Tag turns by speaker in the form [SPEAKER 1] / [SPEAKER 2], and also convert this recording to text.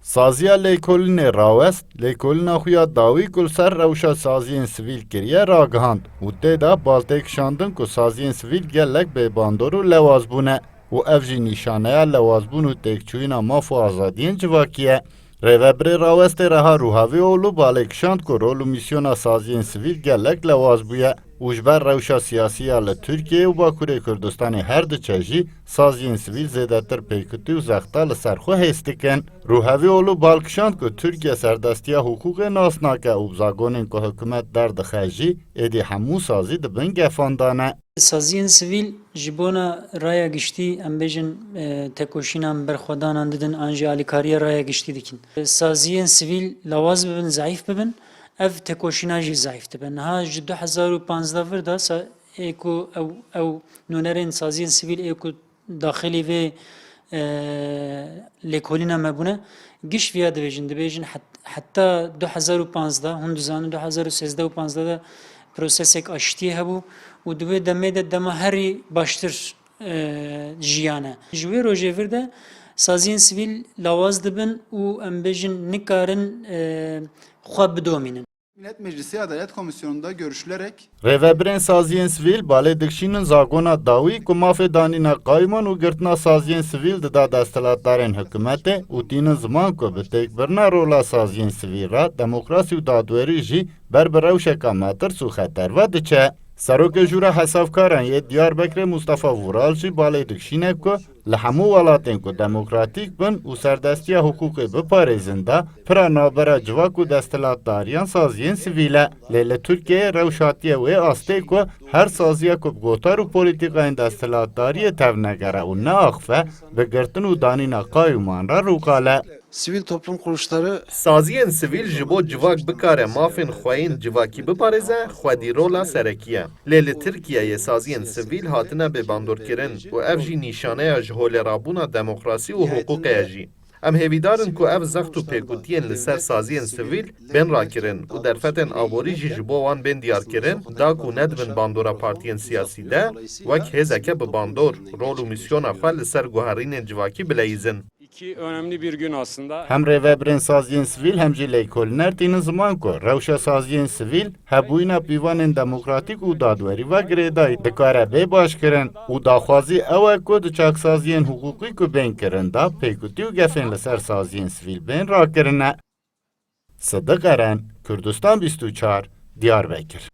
[SPEAKER 1] Saziya Lêkolînê rawest, lêkolîna xwe ya dawî ku li ser rewşa saziyên sivîl kiriye ragihand û tê de baltêkişandin ku saziyên sivîl gelek bêbandor û lewaz bûne û ev jî nîşaneya lewazbûn û têkçûyîna maf û azadiyên civakî ye. Rêveberê rawestê reha Ruhavîoğlu balêkişand ku rol û mîsyona saziyên sivîl gelek lewaz bûye û ji ber rewşa siyasî ya li Tirkiye û Bakurê Kurdistanê her diçe jî saziyên sivîl zêdetir pêkutî û zexta li ser xwe hês dikin. Ruhavîoğlu balkişand ku Tirkiye serdestiya hukûkê nas nake û zagonên ku hikûmet derdixe jî êdî hemû sazî dibin gefandane.
[SPEAKER 2] Saziyên sivîl ji bona raya giştî em bêjin tekoşînan berxwedanan didin an jî alîkariya raya giştî dikin. Saziyên sivîl lawaz bibin, zayıf bibin, ev tekoşîna jî zayıf dibin. Niha ji 2015 vir de êku ew nûnerên saziyên sivîl êku daxilî vê lêkolîna me bûne giş viya dibêjin heta 2015 hûn dizanin 2013 û 2015 de prosesek aştiye hebû û di wê demê de dema herî baştir jiyan e. Ji wê rojê vir de saziyên sivîl lawaz dibin û em bêjin nikarin xwe bidomînin.
[SPEAKER 3] Millet Meclisi Adalet Komisyonu'nda görüşülerek
[SPEAKER 1] Rêveberên saziyên sivîl balê dikişînin zagona dawî ku mafê danîna qayman û girtina saziyên sivîl dida desthilatdarên hikûmetê û tînin ziman ku bi têkbirina rola saziyên sivîl re demokrasî û dadwerî jî ber bi rewşeka metirs û xeterve diçe. Serokê Jûra Hesavkaran yê Diyarbekirê Mustafa Vural jî balê dikişîne ku li hemû welatên ku demokratîk bin û serdestiya hukûkê biparêzin de pira navbera civak û desthilatdariyan saziyên sivîl e. Lê li Tirkiyeyê rewşatiye wê astê ku her saziya ku bi gotar û polîtîkayên desthilatdariyê tevnegere û neaxife bi girtin û danîna qayûman re rûkale.
[SPEAKER 4] Sivil toplum kuruluşları
[SPEAKER 5] Saziyên sivîl ji bo civak bikare mafên xweyên civakî biparêze xwedîrola serekî ye. Lê li Tirkiyeyê saziyên sivîl hatine bêbandorkirin û ev jî nîşaneya ji holêrabûna demokrasî û hukûkê ye jî. Em hêvîdarin ku ev zext û pêkutiyên li ser saziyên sivîl bên rakirin û derfetên aborî jî ji bo wan bên diyarkirin da ku nedibin bandora partiyên siyasî de wek hêzeke bi bandor rol û mîsyona xwe li ser guherînên civakî bileyîzin.
[SPEAKER 6] İki önemli bir gün aslında.
[SPEAKER 1] Hem rêveberên saziyên sivîl hem jî lêkolîner tînin ziman ku rewşa saziyên sivîl hebûyîna pîvanên demokratîk û dadwerî ve girêdayî dikare bê başkirin û daxwazî ew e ku di çaksaziyên hukûkî ku bên kirin da pêkutî û gefên li ser saziyên sivîl bên rakirine. Sıdık Eren, Kurdistan 24, Diyarbekir.